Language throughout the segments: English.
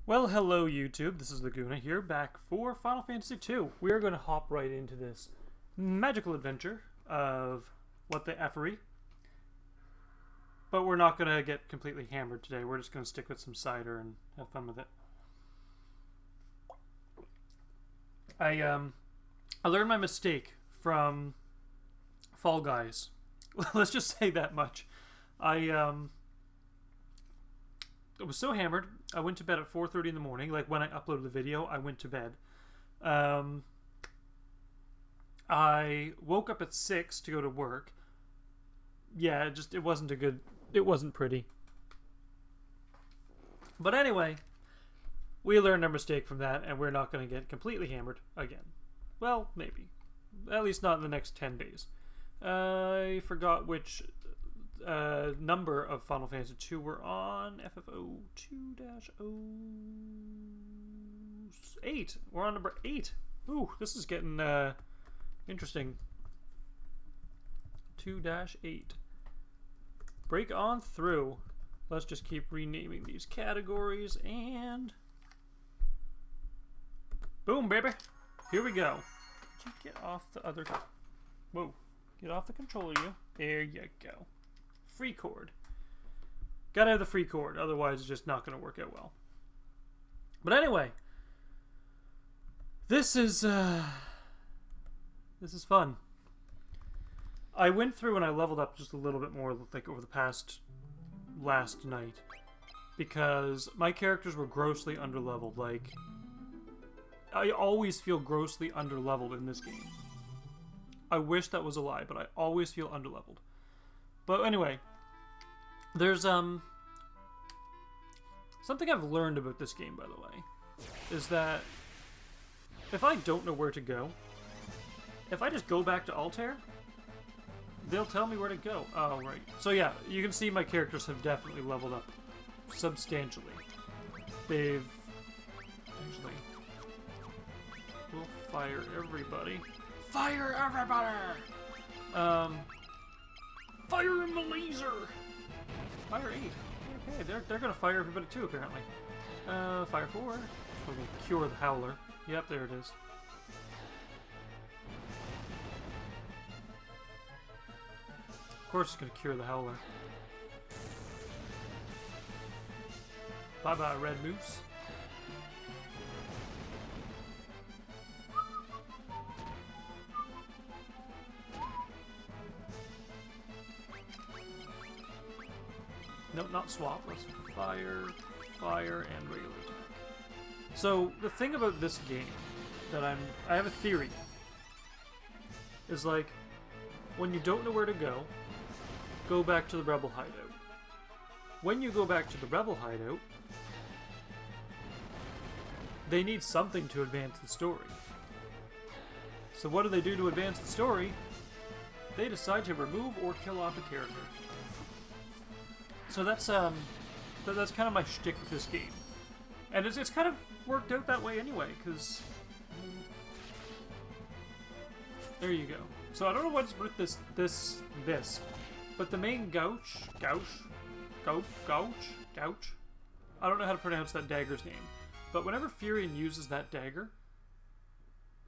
Well, hello YouTube, this is Laguna here, back for Final Fantasy II. We are going to hop right into this magical adventure of what the effery. But we're not going to get completely hammered today, we're just going to stick with some cider and have fun with it. I learned my mistake from Fall Guys. Let's just say that much. I was so hammered. I went to bed at 4:30 in the morning. Like when I uploaded the video, I went to bed. I woke up at 6 to go to work. Yeah, it wasn't pretty. But anyway, we learned our mistake from that, and we're not going to get completely hammered again. Well, maybe. At least not in the next 10 days. I forgot which number of Final Fantasy II we're on. FFO 2-08. We're on number 8. Ooh, this is getting interesting. 2-8. Break on through. Let's just keep renaming these categories and boom, baby. Here we go. Get off the other. Whoa. Get off the controller, you. There you go. Free cord. Gotta have the free cord, otherwise it's just not gonna work out well. But anyway, this is fun. I went through and I leveled up just a little bit more, like over the last night, because my characters were grossly underleveled. Like, I always feel grossly underleveled in this game. I wish that was a lie, but I always feel underleveled. But anyway, there's something I've learned about this game, by the way, is that if I don't know where to go, if I just go back to Altair, they'll tell me where to go. Oh, right. So yeah, you can see my characters have definitely leveled up substantially. They've actually, we'll fire everybody. Fire everybody! Fire him the laser! Fire 8. Okay, they're gonna fire everybody too, apparently. Fire 4. We're gonna cure the Howler. Yep, there it is. Of course it's gonna cure the Howler. Bye-bye, Red Moose. Nope, not swap. Let's fire, and regular attack. So, the thing about this game that I have a theory, is like, when you don't know where to go back to the Rebel Hideout. When you go back to the Rebel Hideout, they need something to advance the story. So what do they do to advance the story? They decide to remove or kill off a character. So that's kind of my shtick with this game, and it's kind of worked out that way anyway. Cause there you go. So I don't know what's with this, but the main Gouch. I don't know how to pronounce that dagger's name, but whenever Furion uses that dagger,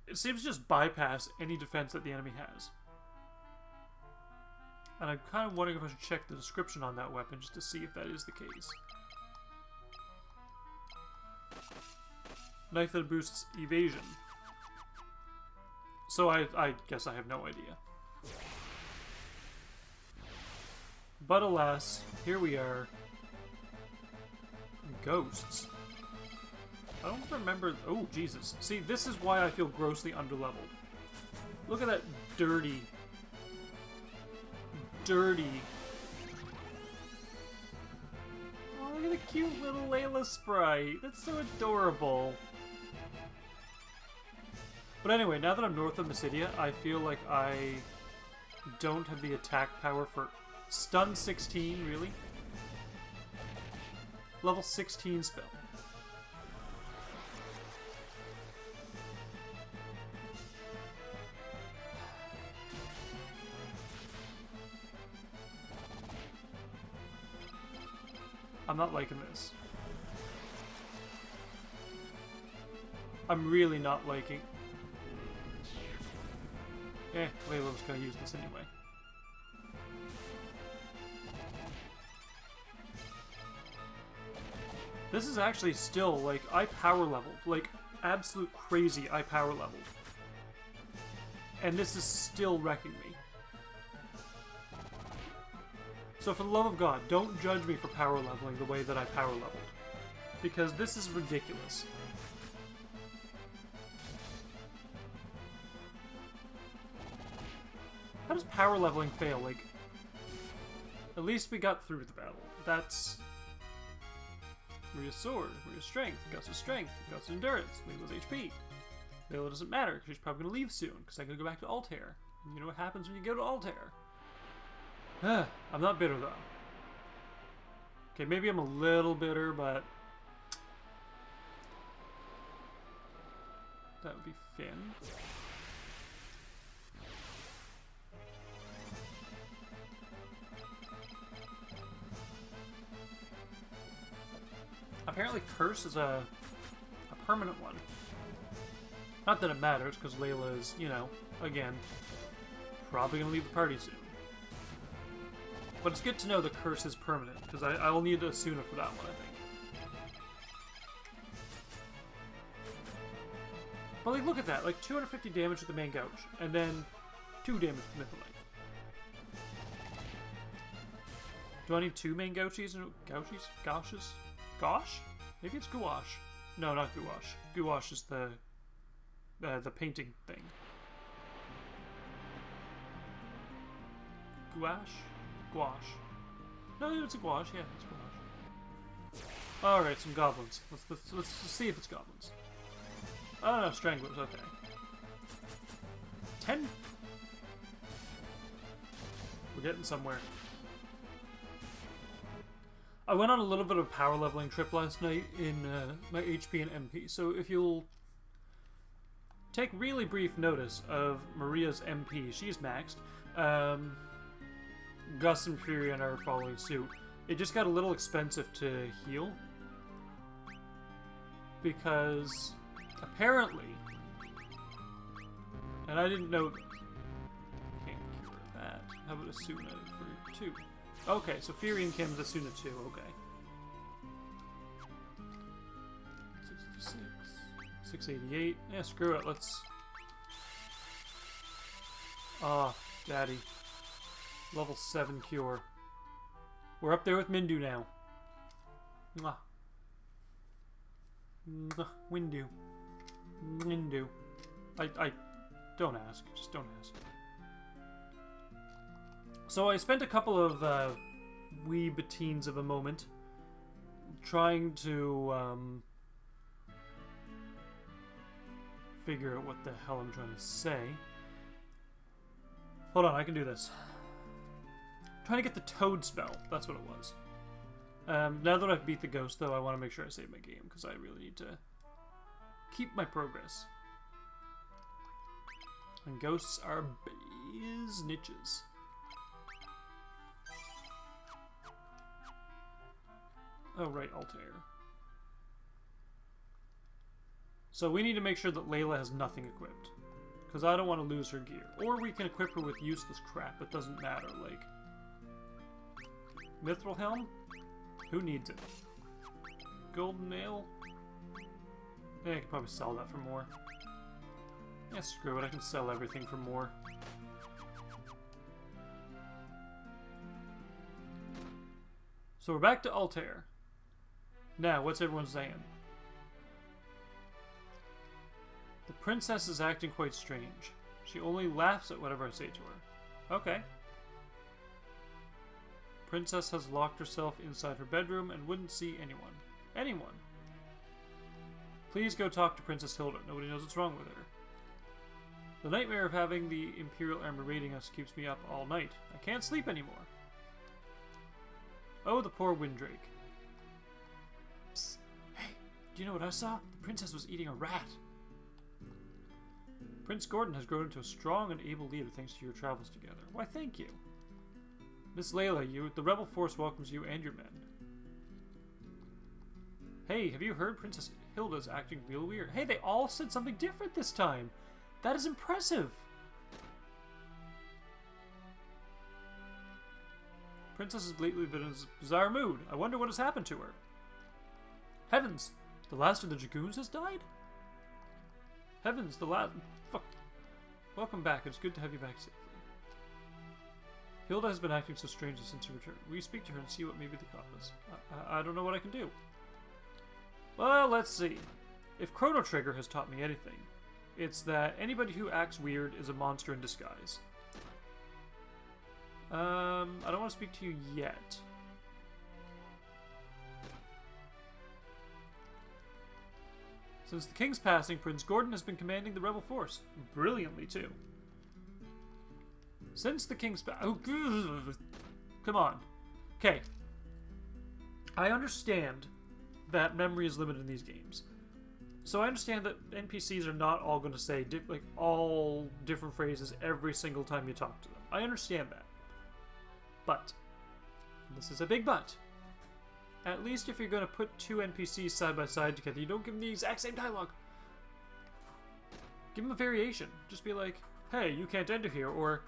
it seems to just bypass any defense that the enemy has. And I'm kind of wondering if I should check the description on that weapon just to see if that is the case. Knife that boosts evasion. So I guess I have no idea. But alas, here we are. Ghosts. I don't remember... Oh, Jesus. See, this is why I feel grossly underleveled. Look at that dirty... Oh, look at the cute little Layla sprite. That's so adorable. But anyway, now that I'm north of Mysidia, I feel like I don't have the attack power for Stun 16, really? Level 16 spell. I'm not liking this. I'm really not liking... Layla was gonna use this anyway. This is actually still, like, I power leveled. Like, absolute crazy I power leveled. And this is still wrecking me. So for the love of God, don't judge me for power leveling the way that I power leveled. Because this is ridiculous. How does power leveling fail? Like, at least we got through the battle. That's... Maria's sword, Maria's strength, Gus's strength, Gus's endurance, Layla's HP. Layla doesn't matter, because she's probably going to leave soon, because I gotta go back to Altair. And you know what happens when you go to Altair. I'm not bitter, though. Okay, maybe I'm a little bitter, but... That would be Finn. Apparently Curse is a permanent one. Not that it matters, because Layla is, you know, again, probably going to leave the party soon. But it's good to know the Curse is permanent, because I'll need a Asuna for that one, I think. But like, look at that, like 250 damage with the main gouge, and then 2 damage with the mythical knife. Do I need 2 main gouches? Gouches? Gosh? Maybe it's gouache. No, not gouache. Gouache is the painting thing. Gouache? Gouache. No, it's a gouache. Yeah, it's gouache. Alright, some goblins. Let's see if it's goblins. Oh no, stranglers, okay. 10? We're getting somewhere. I went on a little bit of a power leveling trip last night in my HP and MP, so if you'll take really brief notice of Maria's MP, she's maxed. Gus and Furion are following suit. It just got a little expensive to heal, because apparently, and I didn't know, can't cure that. How about Asuna for 2? Okay, so Furion came with Asuna 2, okay. 66, 688, yeah, screw it, let's... Ah, daddy. Level 7 cure. We're up there with Mindu now. Mwah. Mwah. Windu. Mindu. I don't ask, just don't ask. So I spent a couple of wee beteens of a moment trying to figure out what the hell I'm trying to say. Hold on, I can do this. Trying to get the Toad spell, that's what it was. Now that I've beat the ghost, though, I want to make sure I save my game, because I really need to keep my progress. And ghosts are biznitches. Oh, right, Altair. So we need to make sure that Layla has nothing equipped. Because I don't want to lose her gear. Or we can equip her with useless crap. It doesn't matter, like... Mithril Helm? Who needs it? Golden Nail? Yeah, I could probably sell that for more. Yeah, screw it. I can sell everything for more. So we're back to Altair. Now, what's everyone saying? The princess is acting quite strange. She only laughs at whatever I say to her. Okay. Princess has locked herself inside her bedroom and wouldn't see anyone. Anyone. Please go talk to Princess Hilda. Nobody knows what's wrong with her. The nightmare of having the Imperial armor raiding us keeps me up all night. I can't sleep anymore. Oh, the poor Windrake. Psst. Hey, do you know what I saw? The princess was eating a rat. Prince Gordon has grown into a strong and able leader thanks to your travels together. Why, thank you. Miss Layla, the rebel force welcomes you and your men. Hey, have you heard Princess Hilda's acting real weird? Hey, they all said something different this time. That is impressive. Princess has lately been in a bizarre mood. I wonder what has happened to her. Heavens, the last of the Dragoons has died? Heavens, the last... Fuck. Welcome back. It's good to have you back safely. Hilda has been acting so strangely since you returned. Will you speak to her and see what may be the cause? I don't know what I can do. Well, let's see. If Chrono Trigger has taught me anything, it's that anybody who acts weird is a monster in disguise. I don't want to speak to you yet. Since the king's passing, Prince Gordon has been commanding the rebel force. Brilliantly, too. Since the king's oh, come on. Okay. I understand that memory is limited in these games. So I understand that NPCs are not all going to say like all different phrases every single time you talk to them. I understand that. But, this is a big but, at least if you're going to put two NPCs side by side together, you don't give them the exact same dialogue. Give them a variation. Just be like, hey, you can't enter here, or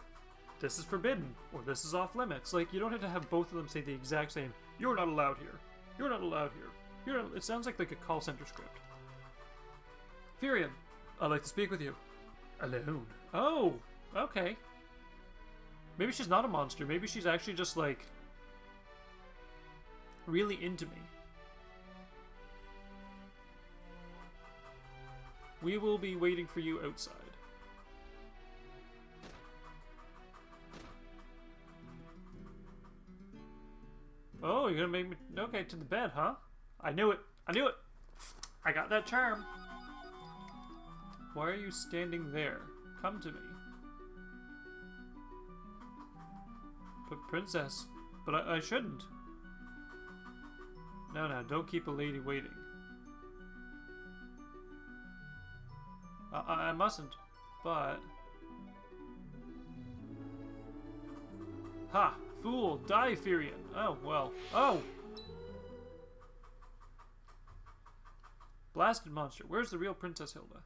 this is forbidden, or this is off limits. Like, you don't have to have both of them say the exact same, you're not allowed here, you're not allowed here. You're not... It sounds like a call center script. Furion, I'd like to speak with you. Alone. Oh, okay. Maybe she's not a monster. Maybe she's actually just, like, really into me. We will be waiting for you outside. Oh, you're gonna make me... Okay, to the bed, huh? I knew it. I knew it. I got that charm. Why are you standing there? Come to me. But princess, but I shouldn't. No, don't keep a lady waiting. I mustn't, but... Ha! Fool! Die, Furion! Oh, well. Oh! Blasted monster. Where's the real Princess Hilda?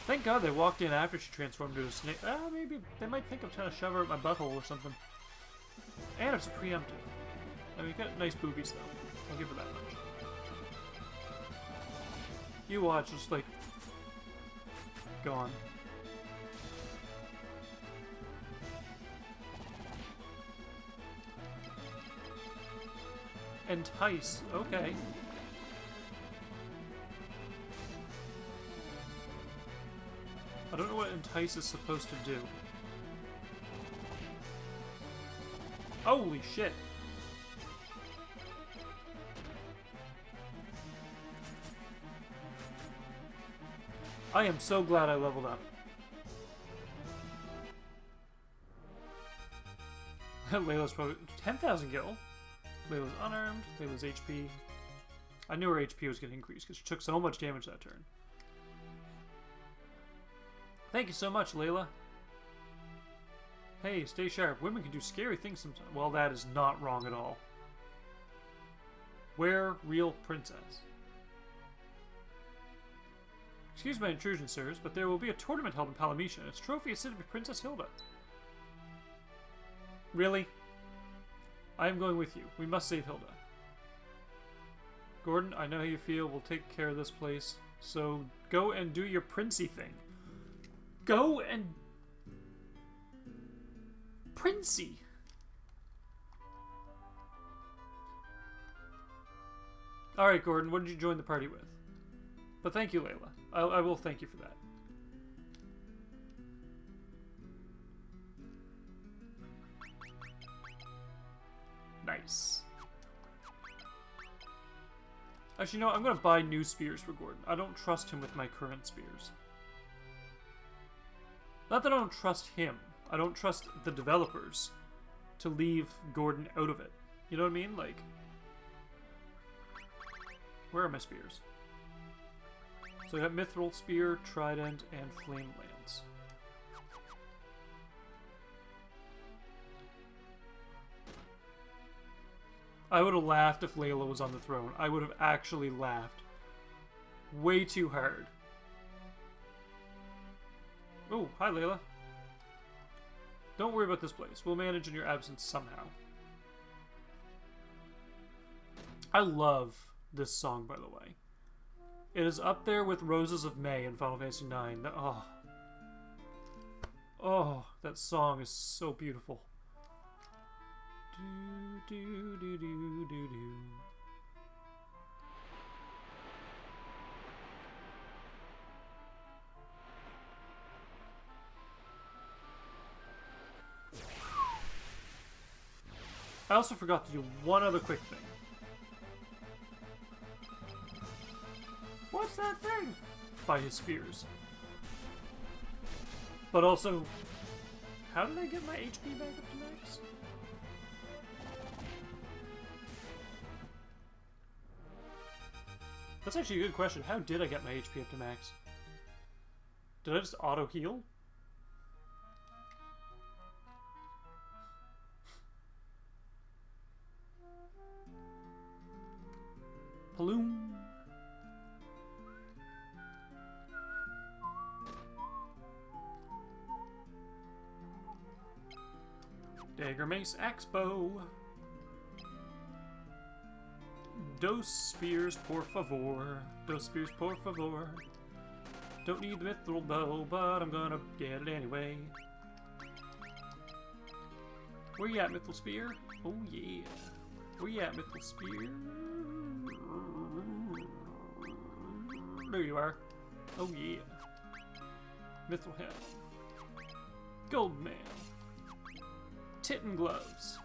Thank God they walked in after she transformed into a snake. Maybe they might think I'm trying to shove her at my butthole or something. And it's preemptive. I mean, you got nice boobies though. I'll give her that much. You watch, just like... gone. Entice. Okay. I don't know what entice is supposed to do. Holy shit! I am so glad I leveled up. Layla's probably 10,000 gil. Layla's unarmed. Layla's HP. I knew her HP was getting increased because she took so much damage that turn. Thank you so much, Layla. Hey, stay sharp. Women can do scary things sometimes. Well, that is not wrong at all. Where real princess? Excuse my intrusion, sirs, but there will be a tournament held in Palamisha, and its trophy is said to be Princess Hilda. Really? I am going with you. We must save Hilda. Gordon, I know how you feel. We'll take care of this place. So go and do your princey thing. Go and... princey! Alright, Gordon, what did you join the party with? But thank you, Layla. I will thank you for that. Nice. Actually, no, I'm going to buy new spears for Gordon. I don't trust him with my current spears. Not that I don't trust him. I don't trust the developers to leave Gordon out of it. You know what I mean? Like, where are my spears? So I got Mithril Spear, Trident, and Flame Lance. I would have laughed if Layla was on the throne. I would have actually laughed. Way too hard. Oh, hi Layla. Don't worry about this place. We'll manage in your absence somehow. I love this song, by the way. It is up there with Roses of May in Final Fantasy IX. Oh, that song is so beautiful. Do, do, do, do, do, do. I also forgot to do one other quick thing. What's that thing? By his spears. But also, how did I get my HP back up to max? That's actually a good question. How did I get my HP up to max? Did I just auto-heal? Paloom. Dagger, mace, axe, bow. Dos spears, por favor. Dos spears, por favor. Don't need the mithril bow, but I'm gonna get it anyway. Where you at, mithril spear? Oh yeah. Where you at, mithril spear? There you are. Oh yeah. Mithril helm. Gold mail. Titten gloves.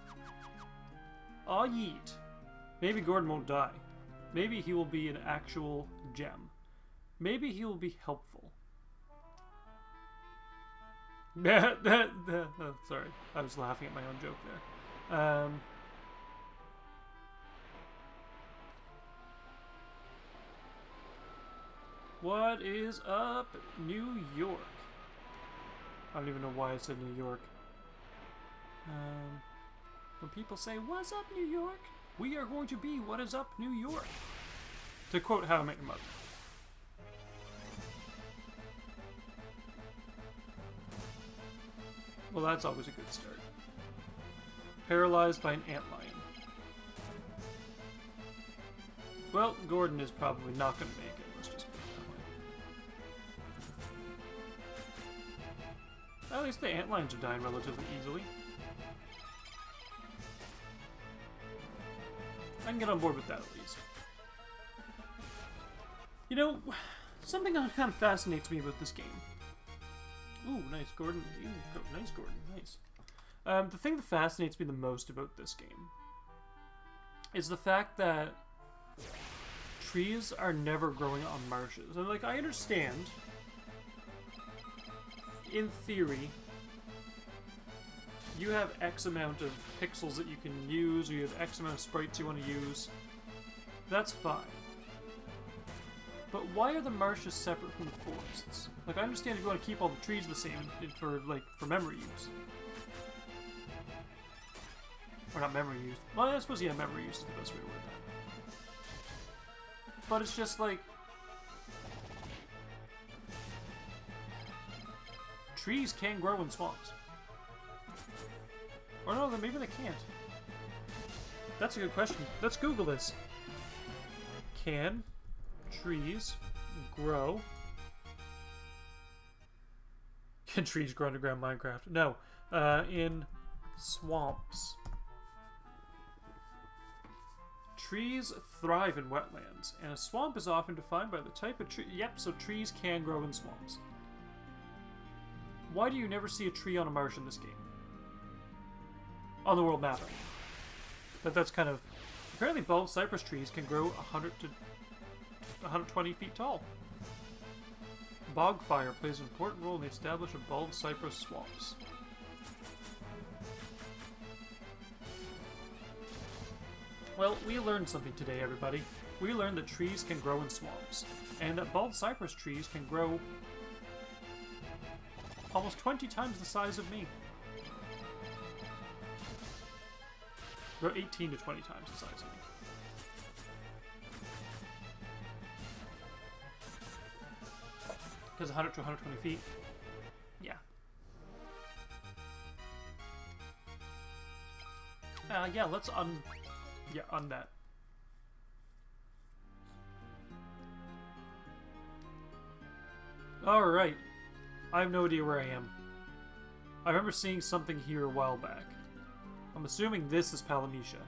Aw yeet. Maybe Gordon won't die. Maybe he will be an actual gem. Maybe he will be helpful. Oh, sorry. I was laughing at my own joke there. What is up, New York? I don't even know why I said New York. When people say, "What's up, New York?" We are going to be "What is up, New York?" To quote How I Met Your Mother. Well, that's always a good start. Paralyzed by an antlion. Well, Gordon is probably not going to make it. Let's just put it that way. At least the antlions are dying relatively easily. I can get on board with that at least. You know, something that kind of fascinates me about this game. Ooh, nice, Gordon. Nice, Gordon. Nice. The thing that fascinates me the most about this game is the fact that trees are never growing on marshes. And, like, I understand, in theory, you have X amount of pixels that you can use, or you have X amount of sprites you want to use. That's fine. But why are the marshes separate from the forests? Like, I understand if you want to keep all the trees the same for memory use. Or not memory use. Well, I suppose, yeah, memory use is the best way to word that. But it's just like... trees can grow in swamps. Or no, then maybe they can't. That's a good question. Let's Google this. Can trees grow? Can trees grow underground Minecraft? No. In swamps. Trees thrive in wetlands, and a swamp is often defined by the type of tree. Yep, so trees can grow in swamps. Why do you never see a tree on a marsh in this game? On the world map. That's kind of... Apparently bald cypress trees can grow 100 to 120 feet tall. Bogfire plays an important role in the establishment of bald cypress swamps. Well, we learned something today, everybody. We learned that trees can grow in swamps, and that bald cypress trees can grow almost 20 times the size of me. They're 18 to 20 times the size of me. Because 100 to 120 feet. Yeah. Yeah, let's on that. Alright. I have no idea where I am. I remember seeing something here a while back. I'm assuming this is Palamecia.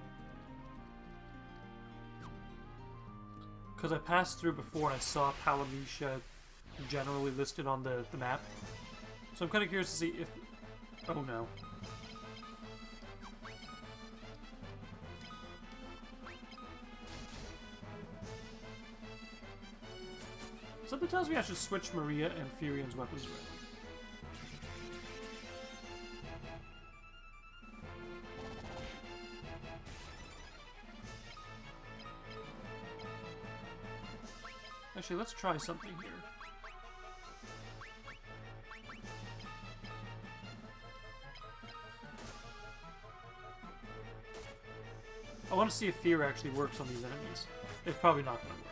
Because I passed through before and I saw Palamecia generally listed on the map. So I'm kind of curious to see if... Oh no. Something tells me I should switch Maria and Furion's weapons around. Actually, let's try something here. I want to see if fear actually works on these enemies. It's probably not going to work.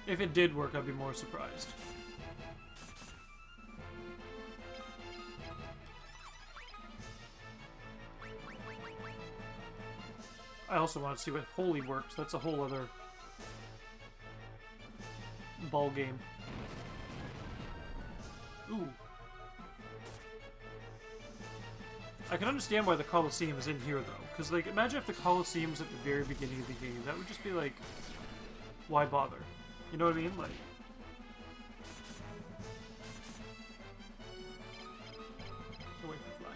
If it did work, I'd be more surprised. I also want to see what Holy works. That's a whole other ball game. Ooh. I can understand why the Coliseum is in here, though. Because, like, imagine if the Coliseum's at the very beginning of the game. That would just be like, why bother? You know what I mean? Like... Away from fly.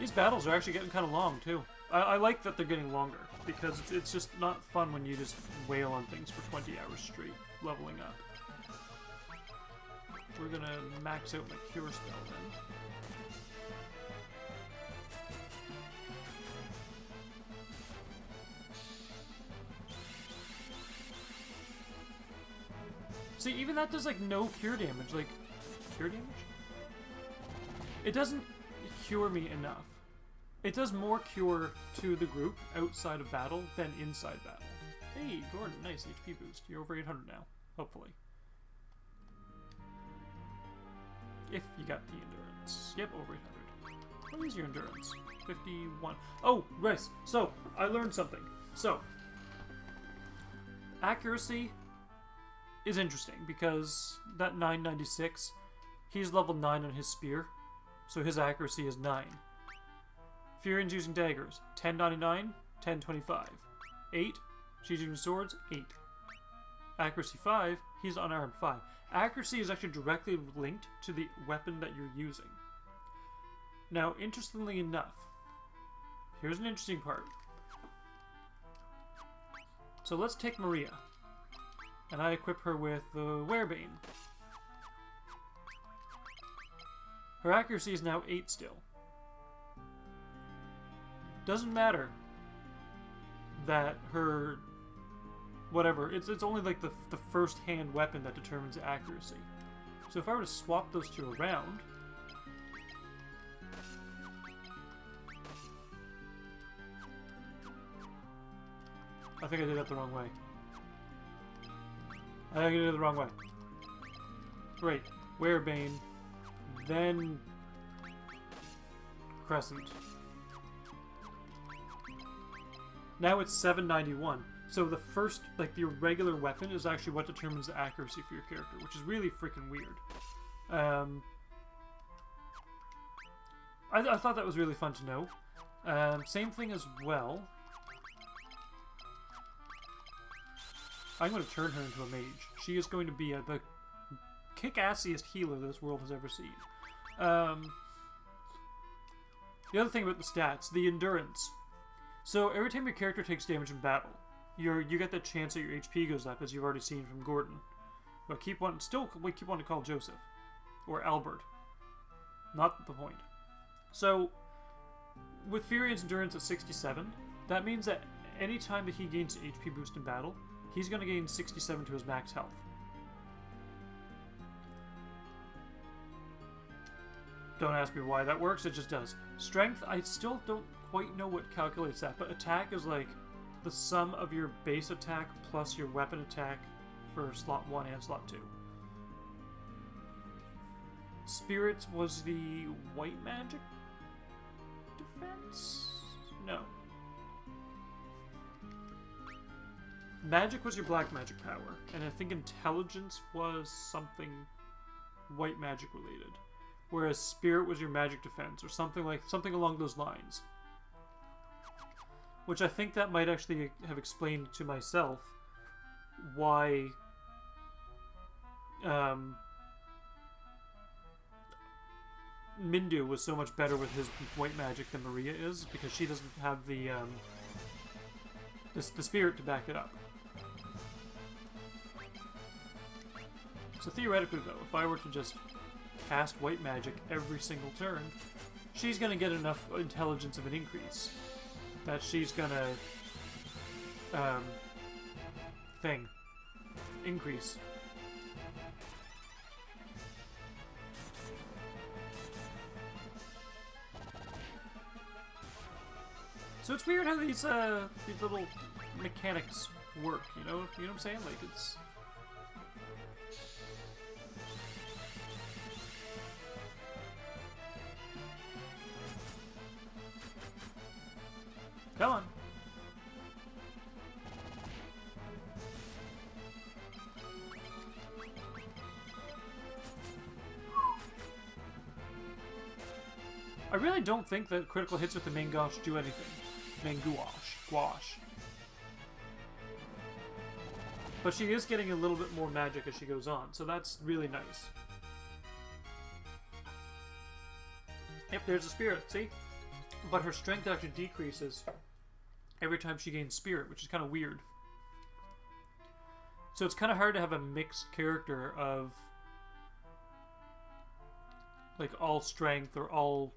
These battles are actually getting kind of long, too. I like that they're getting longer, because it's just not fun when you just wail on things for 20 hours straight, leveling up. We're gonna max out my cure spell then. See, even that does like no cure damage. Like, cure damage? It doesn't cure me enough. It does more cure to the group outside of battle than inside battle. Hey, Gordon, nice HP boost. You're over 800 now, hopefully. If you got the endurance. Yep, over 800. What is your endurance? 51. Oh, right. So, I learned something. So, accuracy is interesting because that 996, he's level 9 on his spear, so his accuracy is 9. Furion's using daggers. 1099, 1025. 8, she's using swords, 8. Accuracy 5, he's unarmed, 5. Accuracy is actually directly linked to the weapon that you're using. Now, interestingly enough, here's an interesting part. So let's take Maria, and I equip her with the Werebane. Her accuracy is now 8 still. Doesn't matter that her... whatever, it's only like the first hand weapon that determines the accuracy. So if I were to swap those two around... I think I did that the wrong way. I think I did it the wrong way. Great. Werebane, then Crescent. Now it's 791. So the first, like, the regular weapon is actually what determines the accuracy for your character, which is really freaking weird. I thought that was really fun to know. Same thing as well. I'm going to turn her into a mage. She is going to be the kick-assiest healer this world has ever seen. The other thing about the stats, the endurance. So every time your character takes damage in battle, you get that chance that your HP goes up, as you've already seen from Gordon. But we keep wanting to call Joseph. Or Albert. Not the point. So, with Furion's endurance at 67, that means that anytime that he gains an HP boost in battle, he's going to gain 67 to his max health. Don't ask me why that works, it just does. Strength, I still don't quite know what calculates that, but attack is like the sum of your base attack plus your weapon attack for slot 1 and slot 2. Spirits was the white magic defense? No. Magic was your black magic power, and I think intelligence was something white magic related. Whereas spirit was your magic defense, or something along those lines. Which I think that might actually have explained to myself why Mindu was so much better with his white magic than Maria is, because she doesn't have the spirit to back it up. So theoretically though, if I were to just cast white magic every single turn, she's gonna get enough intelligence of an increase that she's gonna increase. So it's weird how these little mechanics work, you know what I'm saying? Like, it's... Come on. I really don't think that critical hits with the main gouache do anything. Main gouache. But she is getting a little bit more magic as she goes on, so that's really nice. Yep, there's a spirit, see? But her strength actually decreases every time she gains spirit, which is kind of weird. So it's kind of hard to have a mixed character of like all strength or all,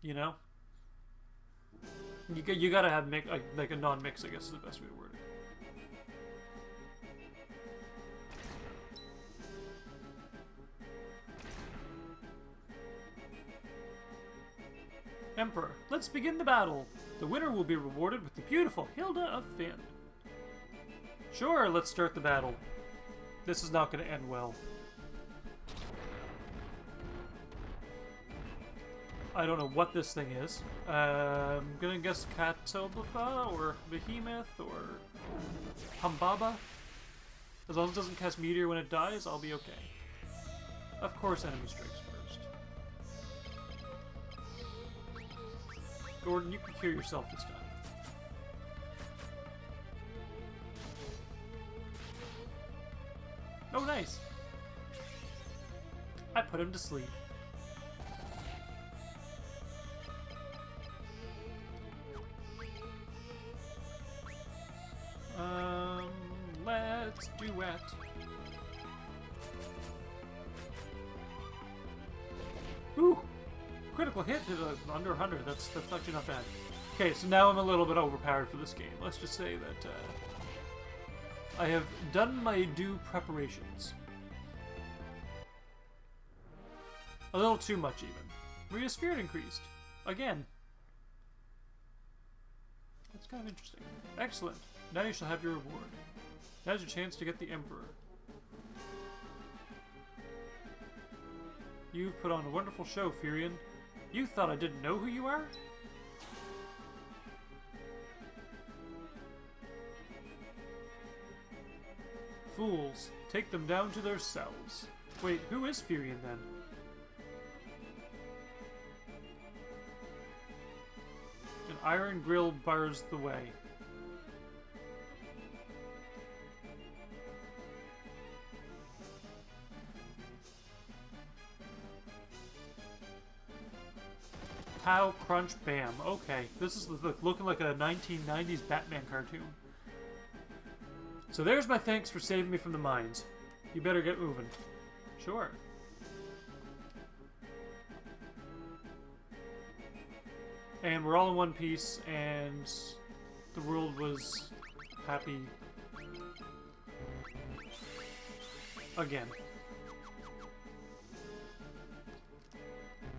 you know? You gotta have like a non-mix, I guess is the best way to word it. Emperor, let's begin the battle. The winner will be rewarded with the beautiful Hilda of Finn. Sure, let's start the battle. This is not going to end well. I don't know what this thing is. I'm gonna guess Katobaba or Behemoth or Humbaba. As long as it doesn't cast Meteor when it dies, I'll be okay. Of course, enemy strikes first. Gordon, you can cure yourself this time. Oh, nice. I put him to sleep. Let's duet. Ooh! Critical hit to the under 100. That's actually not bad. Okay, so now I'm a little bit overpowered for this game. Let's just say that I have done my due preparations. A little too much, even. Maria's spirit increased. Again. That's kind of interesting. Excellent. Now you shall have your reward. Now's your chance to get the Emperor. You've put on a wonderful show, Furion. You thought I didn't know who you are? Fools. Take them down to their cells. Wait, who is Furion then? An iron grill bars the way. Pow, crunch, bam. Okay, this is looking like a 1990s Batman cartoon. So there's my thanks for saving me from the mines. You better get moving. Sure. And we're all in one piece, and the world was happy again.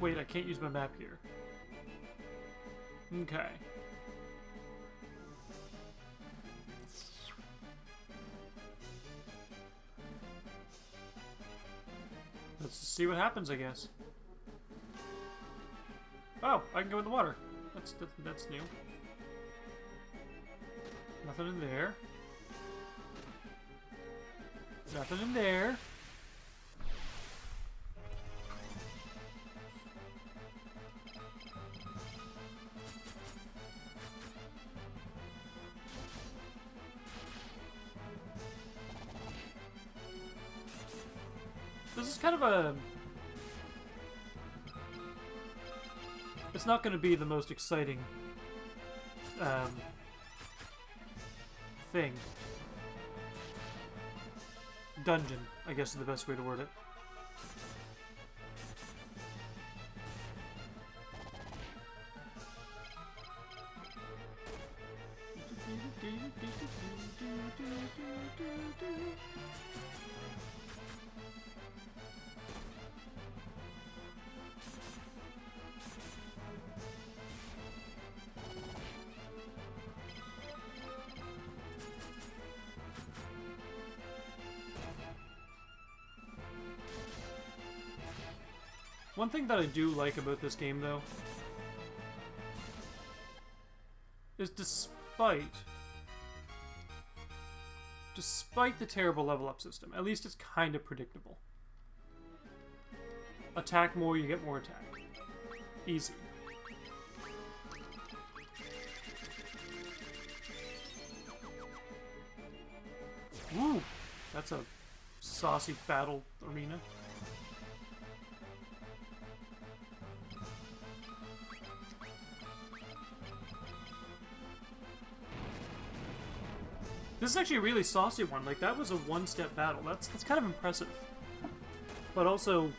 Wait, I can't use my map here. Okay. Let's see what happens, I guess. Oh, I can go in the water. That's new. Nothing in there. Nothing in there. This is kind of a... It's not going to be the most exciting thing. Dungeon, I guess is the best way to word it. One thing that I do like about this game, though, is despite the terrible level up system, at least it's kind of predictable. Attack more, you get more attack. Easy. Woo! That's a saucy battle arena. This is actually a really saucy one. Like, that was a one-step battle. That's kind of impressive. But also,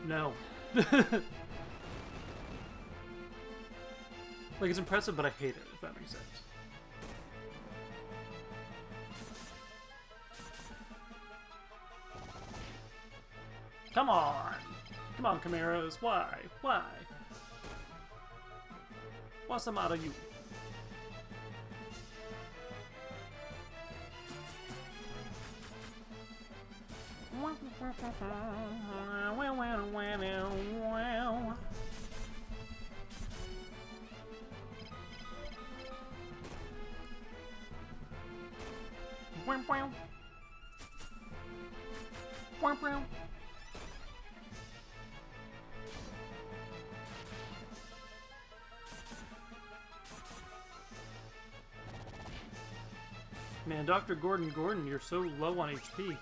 no. Like, it's impressive, but I hate it, if that makes sense. Come on! Come on, Chimeras. Why? Why? What's the matter, you? Man, Dr. Gordon, you're so low on HP.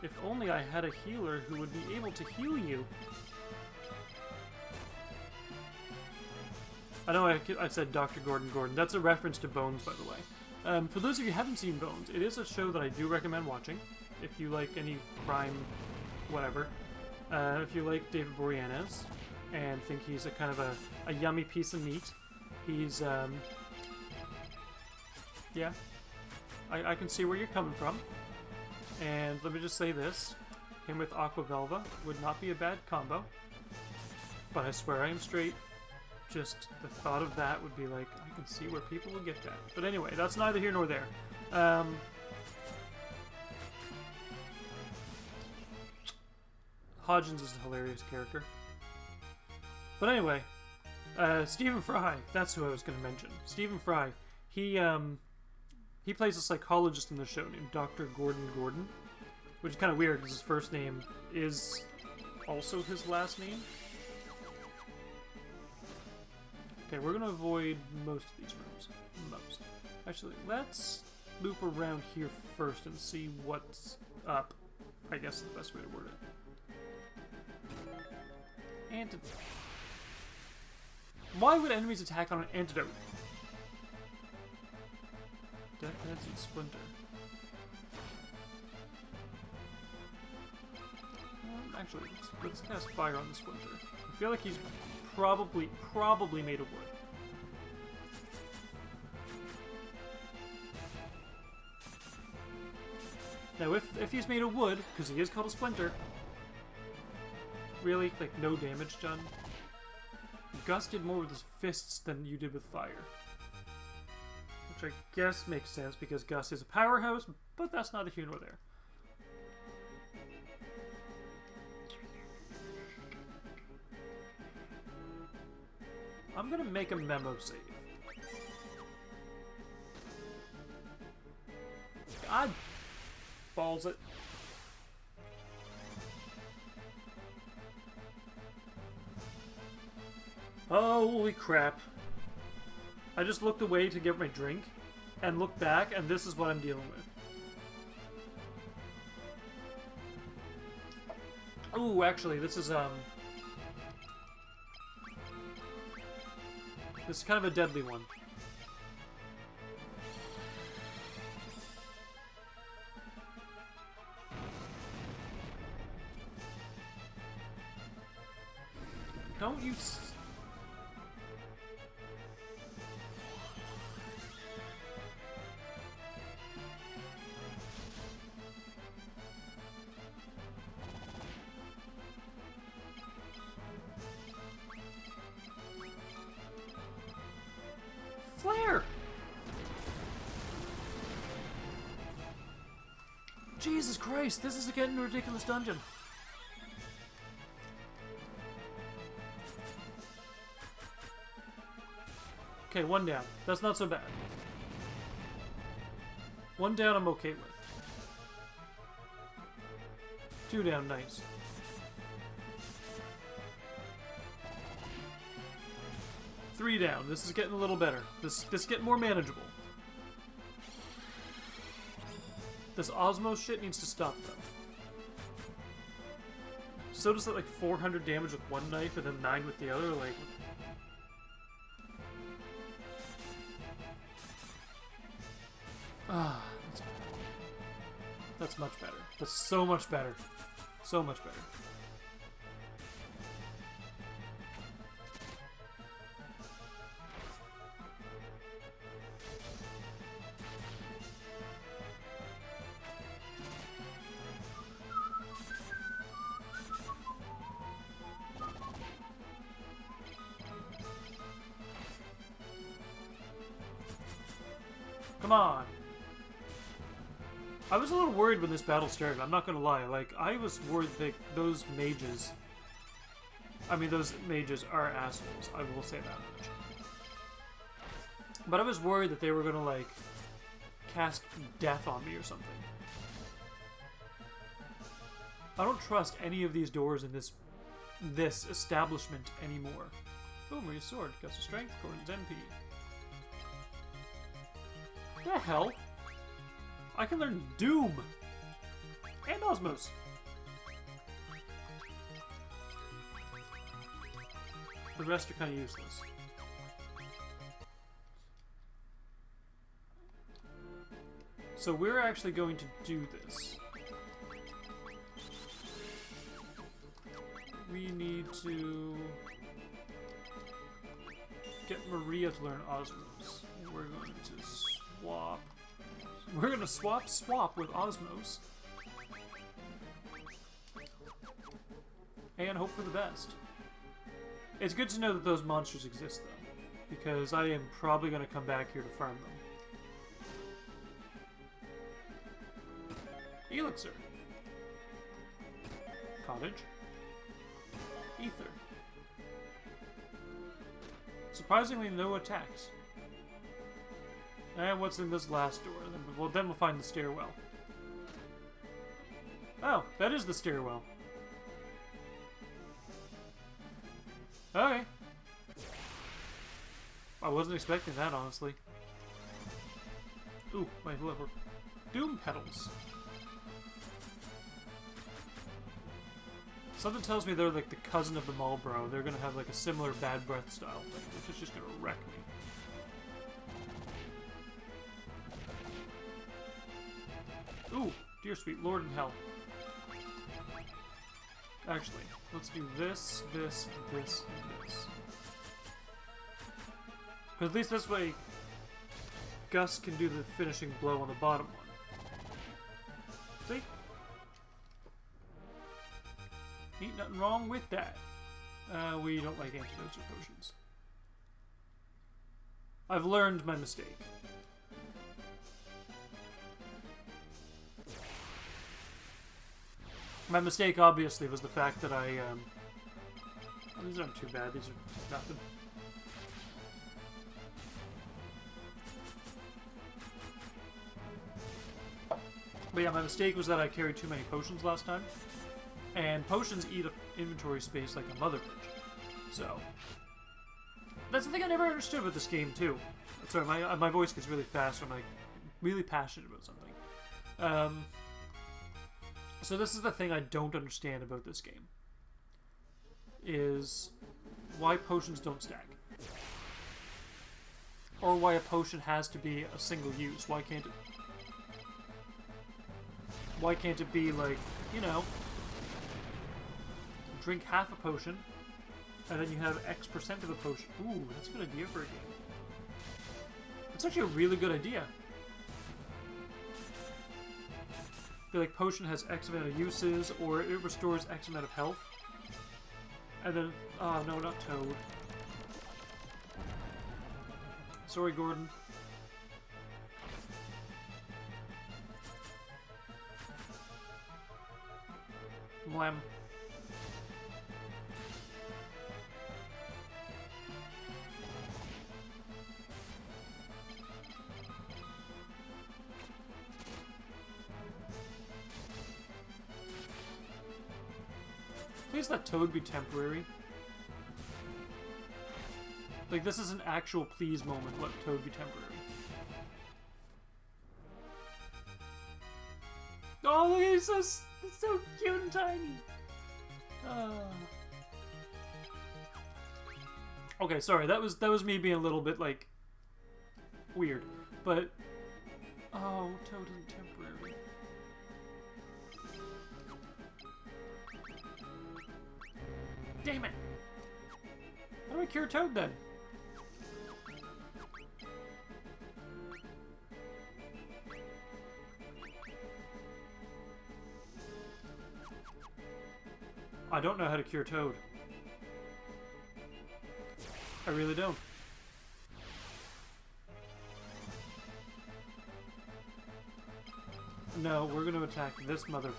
If only I had a healer who would be able to heal you. I know I said Dr. Gordon. That's a reference to Bones, by the way. For those of you who haven't seen Bones, it is a show that I do recommend watching. If you like any crime, whatever. If you like David Boreanaz and think he's a kind of a yummy piece of meat, he's, yeah. I can see where you're coming from. And let me just say this. Him with Aqua Velva would not be a bad combo. But I swear I am straight. Just the thought of that would be like, I can see where people would get that. But anyway, that's neither here nor there. Hodgins is a hilarious character. But anyway, Stephen Fry, that's who I was going to mention. Stephen Fry, he plays a psychologist in the show named Dr. Gordon, which is kind of weird because his first name is also his last name. Okay, we're going to avoid most of these rooms. Most. Actually, let's loop around here first and see what's up. I guess is the best way to word it. Antidote. Why would enemies attack on an antidote? Death Heads and Splinter. Actually, let's cast fire on the Splinter. I feel like he's probably made of wood. Now, if he's made of wood, because he is called a Splinter, really, like, no damage done. Gus did more with his fists than you did with fire. Which I guess makes sense, because Gus is a powerhouse, but that's neither here nor there. I'm gonna make a memo save. God balls it. Holy crap. I just looked away to get my drink and looked back, and this is what I'm dealing with. Ooh, actually, this is kind of a deadly one. Don't you... Flare! Jesus Christ, this is getting a ridiculous dungeon. Okay, one down. That's not so bad. One down I'm okay with. Two down, nice. Three down. This is getting a little better. This getting more manageable. This Osmos shit needs to stop, though. So does that, like, 400 damage with one knife and then 9 with the other? Like... Ah, that's much better. That's so much better. So much better. Come on! I was a little worried when this battle started, I'm not gonna lie. Like, I was worried that those mages are assholes, I will say that much. But I was worried that they were gonna, like, cast death on me or something. I don't trust any of these doors in this establishment anymore. Oh, Maria's sword. Gets the strength, Gordon's MP. The hell? I can learn Doom! And Osmos! The rest are kind of useless. So we're actually going to do this. We need to get Maria to learn Osmos. We're going to swap. We're gonna swap with Osmos. And hope for the best. It's good to know that those monsters exist, though. Because I am probably gonna come back here to farm them. Elixir. Cottage. Ether. Surprisingly, no attacks. And what's in this last door? Then we'll find the stairwell. Oh, that is the stairwell. Okay. I wasn't expecting that, honestly. Ooh, my liver. Doom petals. Something tells me they're like the cousin of the Marlboro. They're gonna have like a similar bad breath style thing, which is just gonna wreck me. Ooh, dear sweet Lord in hell. Actually, let's do this, this, this, and this. Because at least this way, Gus can do the finishing blow on the bottom one. See? Ain't nothing wrong with that. We don't like antidotes or potions. I've learned my mistake. My mistake, obviously, was the fact that I, oh, these aren't too bad. These are nothing. But yeah, my mistake was that I carried too many potions last time. And potions eat up inventory space like a mother bitch. So, that's the thing I never understood with this game, too. Sorry, my voice gets really fast when I'm like, really passionate about something. So this is the thing I don't understand about this game. Is why potions don't stack. Or why a potion has to be a single use. Why can't it be like, you know, drink half a potion, and then you have X% of a potion. Ooh, that's a good idea for a game. It's actually a really good idea. I feel like potion has X amount of uses, or it restores X amount of health. And then, oh no, not Toad. Sorry, Gordon. Blam. Please let Toad be temporary. Like, this is an actual please moment, let Toad be temporary. Oh, look, he's so cute and tiny. Okay, sorry, that was me being a little bit, like, weird. But, oh, Toad isn't temporary. Damn it! How do I cure Toad then? I don't know how to cure Toad. I really don't. No, we're gonna attack this mother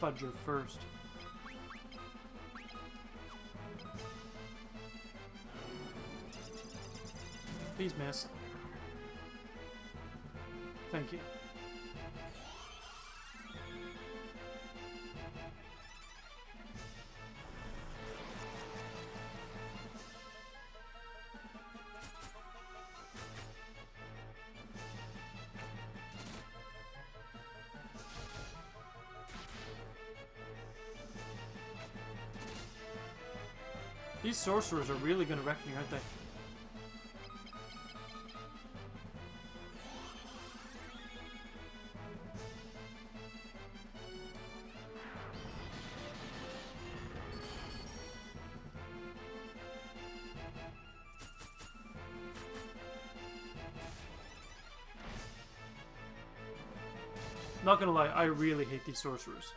fudger first. Please miss. Thank you. These sorcerers are really gonna wreck me, aren't they? Not gonna lie, I really hate these sorcerers.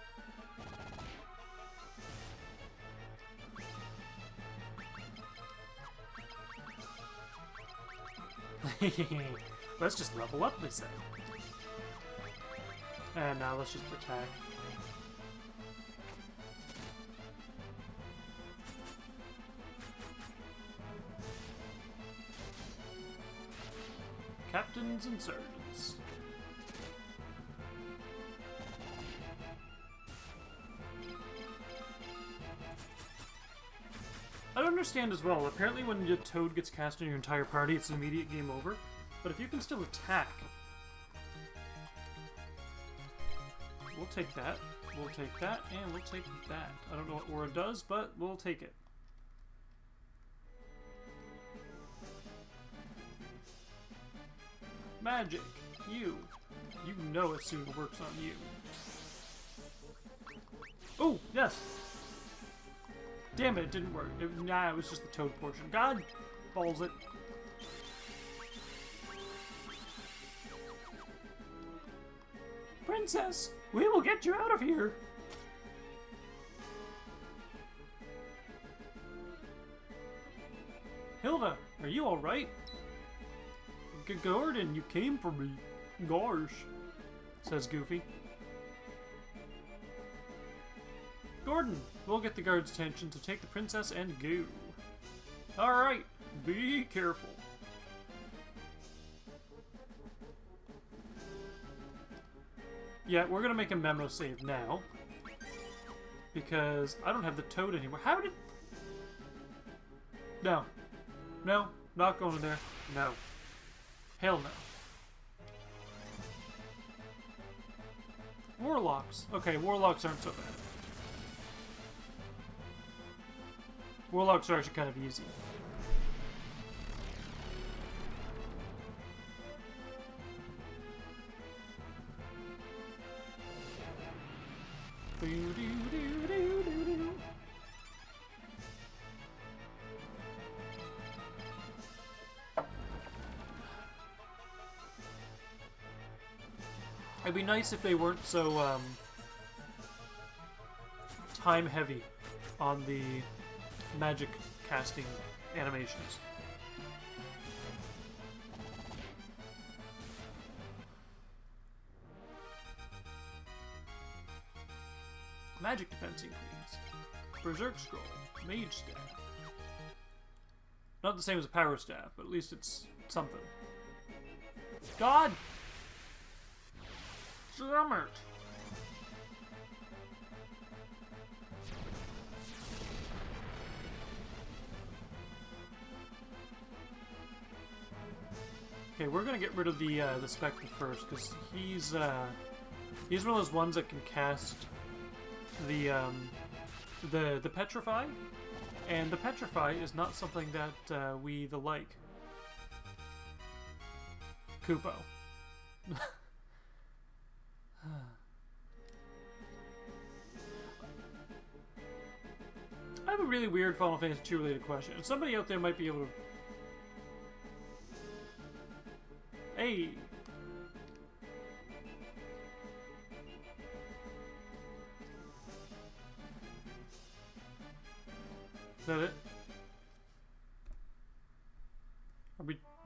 Let's just level up, they say. And now let's just attack. Captains and sergeants. I don't understand as well. Apparently when your Toad gets cast on your entire party, it's an immediate game over. But if you can still attack... We'll take that, we'll take that, and we'll take that. I don't know what Aura does, but we'll take it. Magic! You! You know it soon works on you. Oh, yes! Damn it, it didn't work. Nah, it was just the toad portion. God balls it. Princess, we will get you out of here. Hilda, are you alright? Gordon, you came for me. Gosh, says Goofy. Gordon, we'll get the guard's attention to take the princess and go. Alright, be careful. Yeah, we're gonna make a memo save now. Because I don't have the toad anymore. How did... No. No, not going in there. No. Hell no. Warlocks. Okay, warlocks aren't so bad. Warlocks are actually kind of easy. It'd be nice if they weren't so time heavy on the magic casting animations. Magic defense increase. Berserk scroll. Mage staff. Not the same as a power staff, but at least it's something. God! Damn it! Okay, we're gonna get rid of the Spectre first, because he's one of those ones that can cast the Petrify, and the Petrify is not something that we like. Kupo. I have a really weird Final Fantasy II related question, and somebody out there might be able to... Hey! Is that it?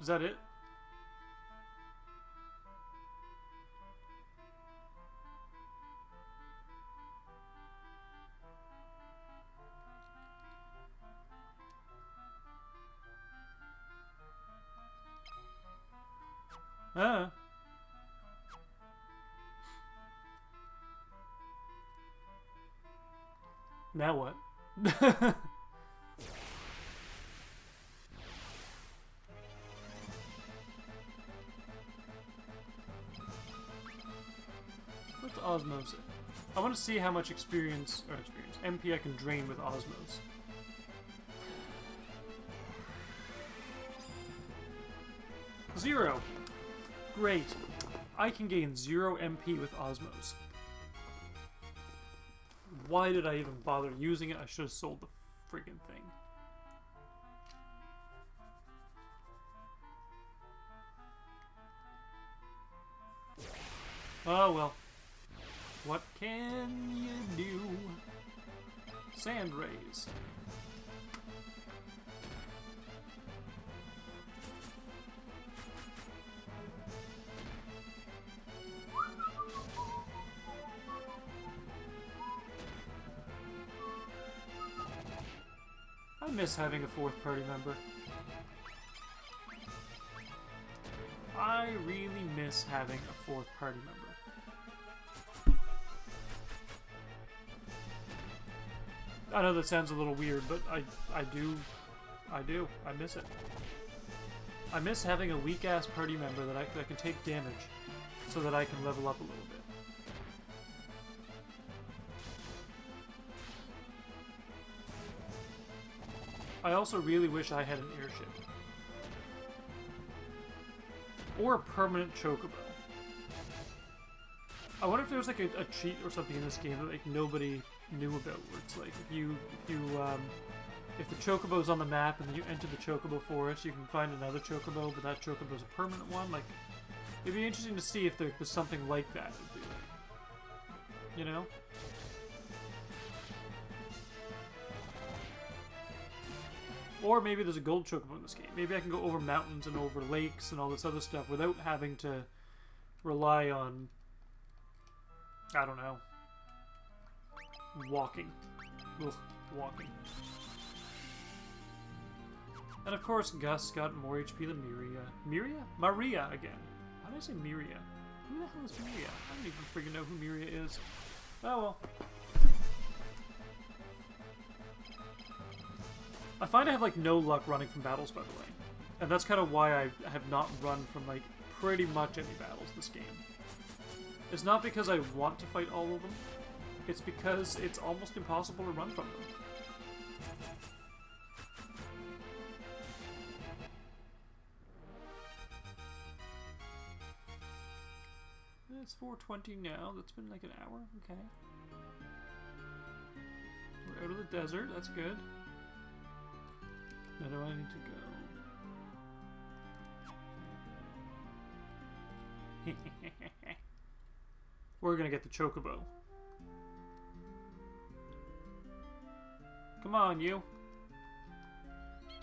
Is that it? Now what? What's Osmos? I want to see how much MP I can drain with Osmos. Zero. Great. I can gain 0 MP with Osmos. Why did I even bother using it? I should have sold the friggin' thing. Oh well. What can you do? Sand rays. I miss having a 4th party member. I really miss having a 4th party member. I know that sounds a little weird, but I do. I miss it. I miss having a weak-ass party member that can take damage so that I can level up a little bit. I also really wish I had an airship. Or a permanent chocobo. I wonder if there was like a cheat or something in this game that like nobody knew about, where it's like if the chocobo's on the map and then you enter the chocobo forest, you can find another chocobo, but that chocobo's a permanent one. Like, it'd be interesting to see if there's something like that. You know? Or maybe there's a gold chocobo in this game. Maybe I can go over mountains and over lakes and all this other stuff without having to rely on, I don't know, walking. Ugh, walking. And of course, Gus got more HP than Miria. Miria? Maria again. Why did I say Miria? Who the hell is Miria? I don't even freaking know who Miria is. Oh well. I find I have like no luck running from battles, by the way. And that's kind of why I have not run from like pretty much any battles this game. It's not because I want to fight all of them. It's because it's almost impossible to run from them. It's 4:20 now. That's been like an hour. Okay. We're out of the desert. That's good. Where do I need to go? We're gonna get the chocobo. Come on, you.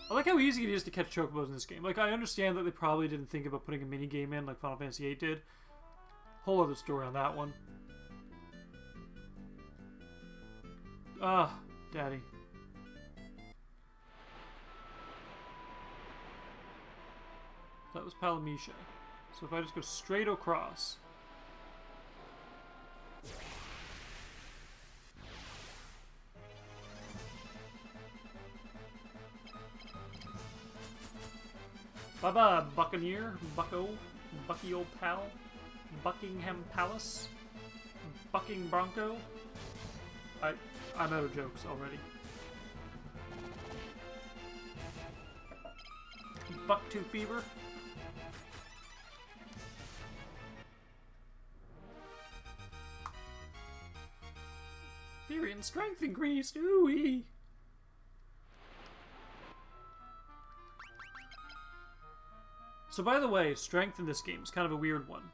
I like how easy it is to catch chocobos in this game. Like, I understand that they probably didn't think about putting a mini game in like Final Fantasy VIII did. Whole other story on that one. Ah, daddy. That was Palamisha. So if I just go straight across. Bye-bye, Buccaneer, Bucky old pal, Buckingham Palace, Bucking Bronco. I'm out of jokes already. Bucktooth Beaver. Fury and strength increased. Ooh-wee. So by the way, strength in this game is kind of a weird one.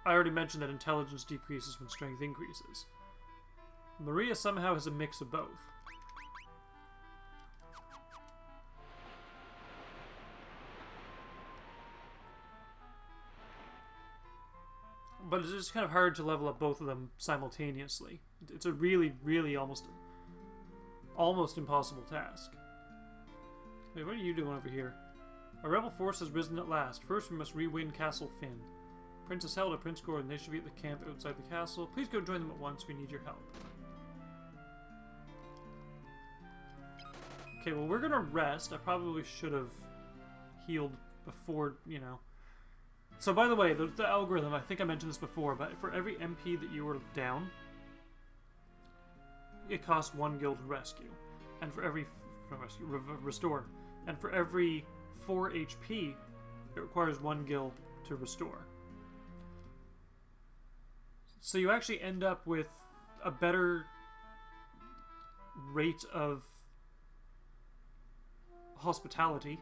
I already mentioned that intelligence decreases when strength increases. Maria somehow has a mix of both. But it's just kind of hard to level up both of them simultaneously. It's a really, really almost impossible task. Wait, what are you doing over here? A rebel force has risen at last. First, we must re-win Castle Finn. Princess Hilda, Prince Gordon, they should be at the camp outside the castle. Please go join them at once. We need your help. Okay, well, we're gonna rest. I probably should have healed before, you know. So, by the way, the algorithm, I think I mentioned this before, but for every MP that you were down, it costs 1 gil to rescue. And for every... restore. And for every 4 HP, it requires 1 gil to restore. So you actually end up with a better rate of hospitality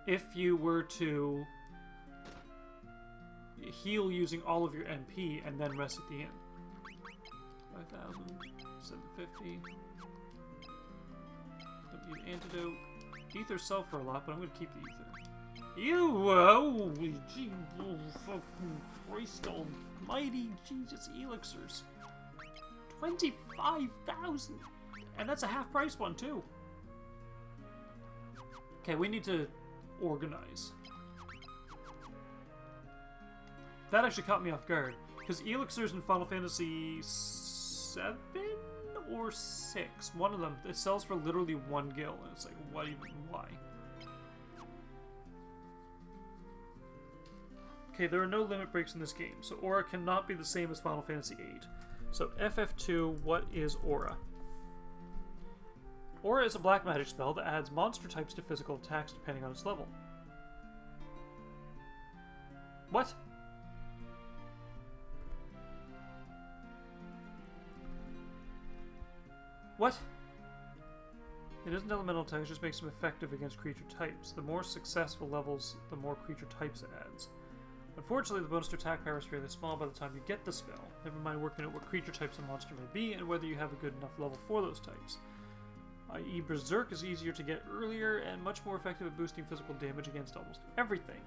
if you were to heal using all of your MP and then rest at the end. 5,000, 750. Don't need an antidote. Ether's sell for a lot, but I'm going to keep the ether. You, gee, oh, fucking Christ almighty, Jesus, elixirs. 25,000! And that's a half price one, too. Okay, we need to organize. That actually caught me off guard, because elixirs in Final Fantasy 7 or 6, one of them, it sells for literally 1 gil, and it's like, what even, why? Okay, there are no limit breaks in this game, so Aura cannot be the same as Final Fantasy VIII. So FF2, what is Aura? Aura is a black magic spell that adds monster types to physical attacks depending on its level. What? What? It isn't elemental attacks, just makes them effective against creature types. The more successful levels, the more creature types it adds. Unfortunately, the bonus to attack power is fairly small by the time you get the spell. Never mind working out what creature types a monster may be and whether you have a good enough level for those types. I.e. Berserk is easier to get earlier and much more effective at boosting physical damage against almost everything.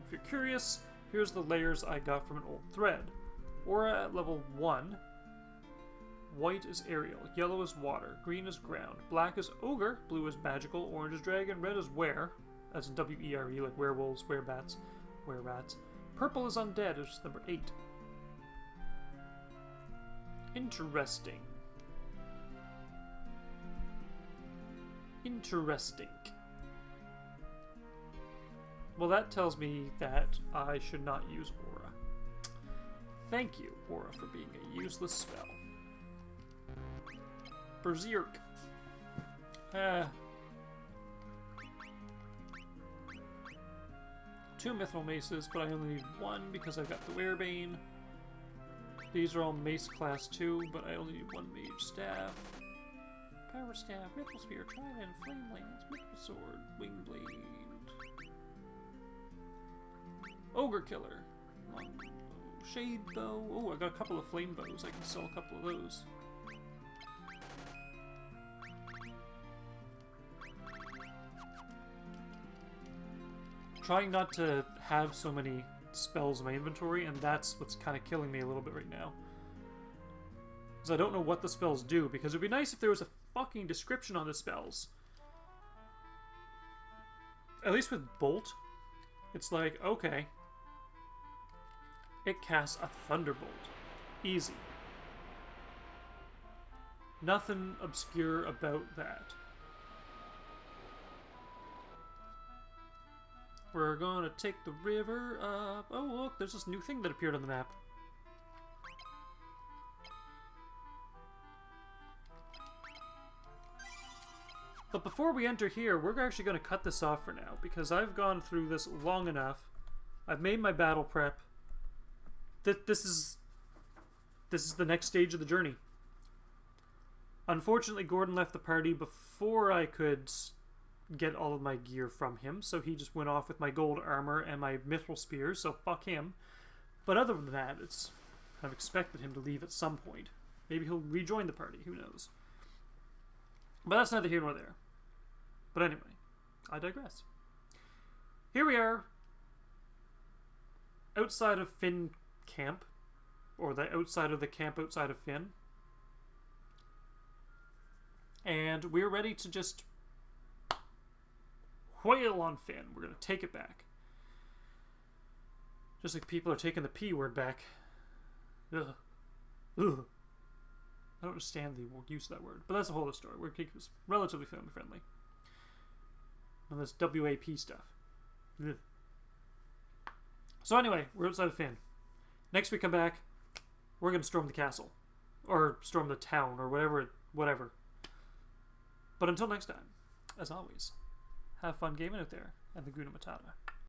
If you're curious, here's the layers I got from an old thread. Aura at level 1. White is aerial, yellow is water, green is ground, black is ogre, blue is magical, orange is dragon, red is were, as in W-E-R-E, like werewolves, werebats, wererats. Purple is undead, which is number 8. Interesting. Interesting. Well, that tells me that I should not use Aura. Thank you, Aura, for being a useless spell. Berserk. 2 mithril maces, but I only need 1 because I've got the Werebane. These are all mace class 2, but I only need 1 mage staff. Power staff, mithril spear, trident, flame lance, mithril sword, wing blade. Ogre killer. Longbow, shade bow. Oh, I got a couple of flame bows. I can sell a couple of those. Trying not to have so many spells in my inventory, and that's what's kind of killing me a little bit right now. Because I don't know what the spells do, because it would be nice if there was a fucking description on the spells. At least with Bolt, it's like, okay, it casts a Thunderbolt. Easy. Nothing obscure about that. We're gonna take the river up. Oh, look, there's this new thing that appeared on the map. But before we enter here, we're actually going to cut this off for now, because I've gone through this long enough. I've made my battle prep. This is the next stage of the journey. Unfortunately, Gordon left the party before I could get all of my gear from him, so he just went off with my gold armor and my mithril spears, so fuck him. But other than that, I've expected him to leave at some point. Maybe he'll rejoin the party, who knows. But that's neither here nor there. But anyway, I digress. Here we are, outside of Finn camp, or the outside of the camp outside of Finn. And we're ready to just whale on Finn. We're going to take it back. Just like people are taking the P word back. Ugh. Ugh. I don't understand the use of that word. But that's a whole other story. We're keeping this relatively family friendly. And this WAP stuff. Ugh. So anyway, we're outside of Finn. Next we come back, we're going to storm the castle. Or storm the town, or whatever. But until next time, as always, have fun gaming out there, and Laguna Matata.